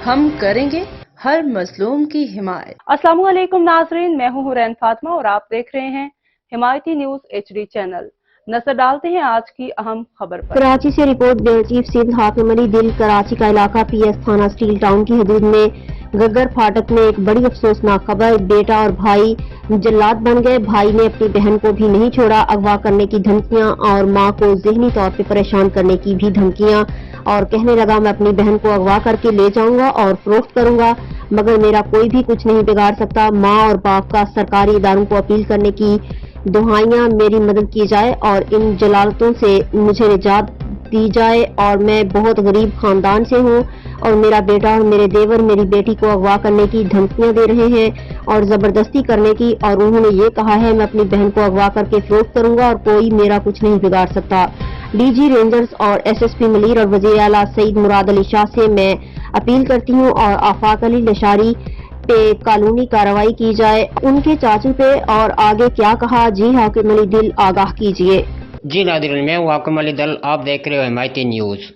हम करेंगे हर मजलूम की हिमायत। अस्सलाम वालेकुम नाजरीन, मैं हूं हुरैन फातिमा और आप देख रहे हैं हिमायती न्यूज HD चैनल। नजर डालते हैं आज की अहम खबर पर। कराची से रिपोर्ट ब्यूरो चीफ सिविल हाकिम अली दिल। कराची का इलाका PS थाना स्टील टाउन की हदूद में गग्गर फाटक में एक बड़ी अफसोसनाक खबर। बेटा और भाई जल्लाद बन गए। भाई ने अपनी बहन को भी नहीं छोड़ा। अगवा करने की धमकियां और मां को ज़हनी तौर पे परेशान करने की भी धमकियां, और कहने लगा मैं अपनी बहन को अगवा करके ले जाऊंगा और फरोख्त करूंगा, मगर मेरा कोई भी कुछ नहीं बिगाड़ सकता। मां और बाप का सरकारी इदारों को अपील करने की दुहाइयां, मेरी मदद की जाए और इन जलालतों से मुझे निजात दी जाए। और मैं बहुत गरीब खानदान से हूँ और मेरा बेटा और मेरे देवर मेरी बेटी को अगवा करने की धमकियां दे रहे हैं और जबरदस्ती करने की, और उन्होंने ये कहा है मैं अपनी बहन को अगवा करके फरोख्त करूंगा और कोई मेरा कुछ नहीं बिगाड़ सकता। DG रेंजर्स और SSP मलीर और वज़ीर आला सईद मुराद अली शाह से मैं अपील करती हूँ और आफाक अली लशारी पे कानूनी कार्रवाई की जाए। उनके चाचू पे और आगे क्या कहा, जी हाकिम अली दिल आगाह कीजिए। जी नाज़रीन, मैं हूँ हाकिम अली दिल। आप देख रहे हो हिमायती न्यूज़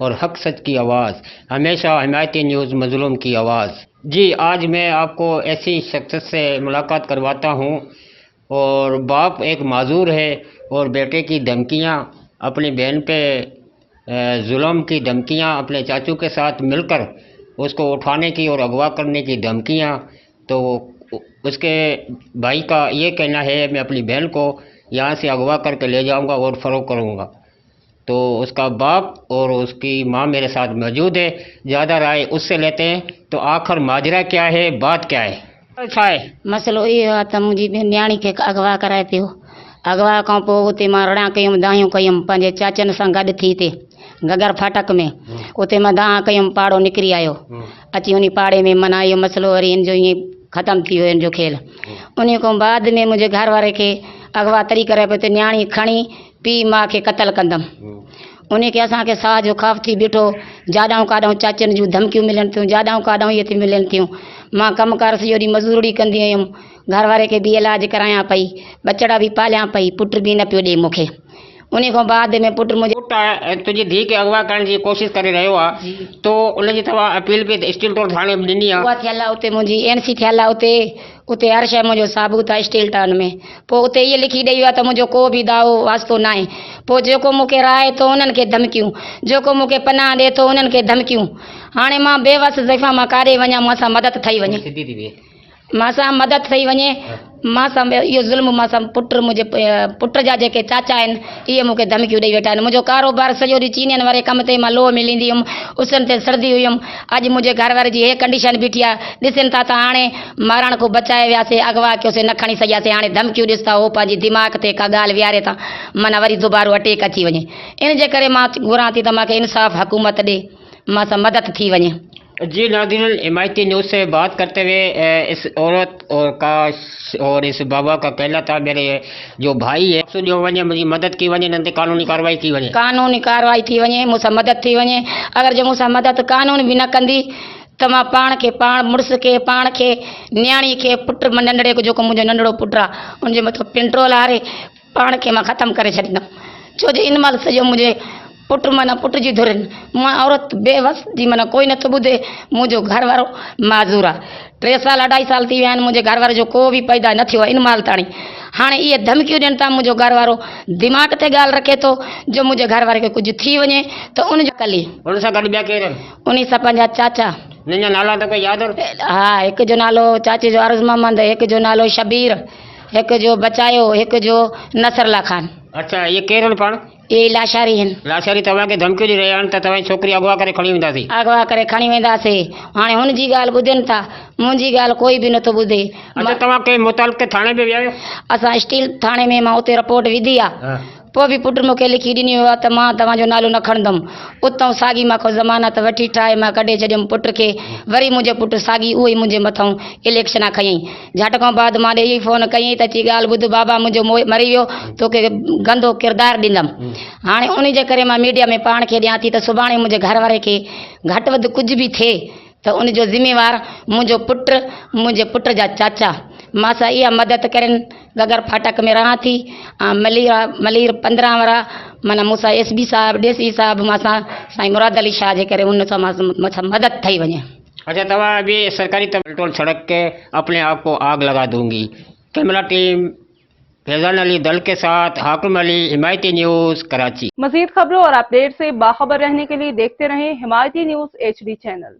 और हक सच की आवाज़, हमेशा हिमायती न्यूज़ मजलूम की आवाज़। जी, आज मैं आपको ऐसी शख्स से मुलाकात करवाता हूँ और बाप एक माजूर है और बेटे की धमकियाँ, अपनी बहन पे जुल्म की धमकियाँ, अपने चाचू के साथ मिलकर उसको उठाने की और अगवा करने की धमकियाँ। तो उसके भाई का ये कहना है मैं अपनी बहन को यहाँ से अगवा करके ले जाऊँगा और फ़रोख्त करूँगा। तो उसका बाप और उसकी माँ मेरे साथ मौजूद है, ज़्यादा राय उससे लेते हैं। तो आखिर माजरा क्या है, बात क्या है? अच्छा है मसलो ये आहे त मुंहिंजी न्याणी खे अगवा कराए पियो। अगवा खां पोइ उते मां रड़ा कयूं, दाहियूं कयूं पंहिंजे चाचनि सां गॾु थी हिते गगर फाटक में। उते मां दाह कयूं, पाड़ो निकिरी आयो। अची उन पाड़े में माना इहो मसलो वरी इन जो ईअं ख़तमु थी वियो इन जो खेल। उन खां बाद में मुंहिंजे घर वारे खे अगवा तरी करे पियो त न्याणी खणी पीउ माउ खे क़तल कंदमि। उन खे असांखे साह जो ख़ौफ़ थी बीठो। जाॾां काॾां चाचनि जूं धमकियूं मिलनि थियूं, जाॾां काॾां इहे थी मिलनि थियूं। मां कमुकारु सॼो ॾींहुं मज़दूरी कंदी हुयमि, घर वारे खे बि इलाज करायां पई, बचड़ा बि पालियां पई, पुट बि न पियो ॾिए मूंखे। उन खां बाद में पुट मुंहिंजो तुंहिंजी धीउ खे अगवा करण जी कोशिशि करे रहियो आहे, तो उनजी तव्हां अपील बि स्टील टाउन थाणे में ॾिनी आहे? उहा थियल आहे, उते मुंहिंजी NC थियल आहे, उते हर शइ मुंहिंजो साबूत आहे स्टील टाउन में। पोइ उते इहे लिखी ॾेई वियो आहे त मुंहिंजो को बि दावो वास्तो न आहे। पोइ जेको मूंखे राहे थो उन्हनि खे धमकियूं, जेको मूंखे पनाह ॾिए थो उन्हनि खे धमकियूं। हाणे मां बेवस ज़ैफ़ा मां काॾे वञा, मूंसां मदद ठही वञे, मांसां मदद ठही वञे, मांसां इहो ज़ुल्म, मांसां मुंहिंजे पुट जा जेके चाचा आहिनि इहे मूंखे धमकियूं ॾेई वेठा आहिनि। मुंहिंजो कारोबार सॼो ॾींहुं चीनियुनि वारे कम ते मां लोह मिलींदी हुयमि, उसनि ते सरदी हुयमि। अॼु मुंहिंजे घर वारे जी हे कंडीशन बीठी आहे, ॾिसनि था त हाणे मारण खां बचाए वियासीं, अगवा कयोसीं, न खणी सघियासीं। हाणे धमकियूं ॾिस था, उहो पंहिंजी दिमाग़ ते का ॻाल्हि विहारे था, माना वरी दुबारो अटैक अची वञे। इन जे करे मां घुरां थी त मूंखे इंसाफ़ हुकूमत ॾे, मांसां मदद थी वञे। जी नाज़रीन, हिमायती न्यूज़ से बात करते हुए इस औरत और इस बाबा का कहना था मेरे जो भाई है जो वञे मुंहिंजी मदद की वञे, न कानूनी कार्रवाई की वञे, कानूनी कार्रवाई थी वञे, मूंसां मदद थी वञे। अगरि जो मूंसां मदद कानून बि न कंदी त मां पाण खे, पाण मुड़ुस खे, पाण खे, न्याणी खे, पुट नंढड़े जेको मुंहिंजो नंढड़ो पुटु आहे उनजे मथां पिंट्रोल हारे पाण खे मां ख़तमु करे छॾींदमि। छो जो इन महिल सॼो मुंहिंजे पुट, माना पुट जी धुरिन, मां औरत बेवस जी, माना कोई नथो ॿुधे। मुंहिंजो घर वारो माज़ूर आहे, 3 साल 2.5 साल थी विया आहिनि, मुंहिंजे घर वारे जो को बि पैदा न थियो आहे इन महिल ताणी। हाणे इहे धमकियूं ॾियनि था, मुंहिंजो घर वारो दिमाग़ ते ॻाल्हि रखे थो, जो मुंहिंजे घर वारे खे कुझु थी वञे त उनजो कली। उन सां गॾु ॿिया केरु आहिनि? उन सां पंहिंजा चाचा। हिनजा नाला त कोई यादि आहिनि? हा, हिकु जो नालो चाचे जो अर्ज़ मोहम्मद, हिकु जो नालो शबीर, हिकु जो बचायो, हिकु जो नसरला खान। अच्छा, ये केरु आहिनि पाण? ये लाशारी आहिनि। लाशारी तव्हांखे धमकियूं ॾेई रहिया आहिनि त तव्हांजी छोकिरी अगवा करे खणी वेंदासीं? अगवा करे खणी वेंदासीं। हाणे हुनजी ॻाल्हि ॿुधनि था, मुंहिंजी ॻाल्हि कोई बि नथो ॿुधे। अच्छा, तव्हां कंहिं मुतालिक़ थाणे में विया आहियो? असां स्टील थाणे में, मां उते रिपोर्ट विधी आहे। पोइ बि पुट मूंखे लिखी ॾिनी हुआ त मां तव्हांजो नालो न खणंदमि। उतां साॻी मां ज़मानत वठी ठाहे मां कढे छॾियमि पुट खे। वरी मुंहिंजो पुटु साॻी उहो ई मुंहिंजे मथां इलेक्शन खयईं। झटि खां बाद मां ॾेई फ़ोन कयईं त चई ॻाल्हि ॿुध बाबा, मुंहिंजो मरी वियो, तोखे गंदो किरदारु ॾींदमि। हाणे उन जे करे मां मीडिया में पाण खे ॾियां थी त सुभाणे मुंहिंजे घर वारे खे घटि वधि कुझु बि थिए त उनजो ज़िम्मेवार मुंहिंजो पुटु, मुंहिंजे पुट जा चाचा। मांसां इहा मदद करनि। गगर फाटक में रहां थी, मलीर 15 वारा, माना मूंसां SB साहब, DSI साहब, मांसां साईं मुराद अली शाह जे करे उन सां मां मदद ठही वञे। अच्छा तवा अभी सरकारी पेट्रोल सड़क के अपने आप को आग लगा दूंगी। कैमरा टीम फैजान अली दल के साथ हाकिम अली, हिमायती न्यूज़ कराची। मजीद खबरों और अपडेट से बाखबर रहने के लिए देखते रहें हिमायती न्यूज HD चैनल।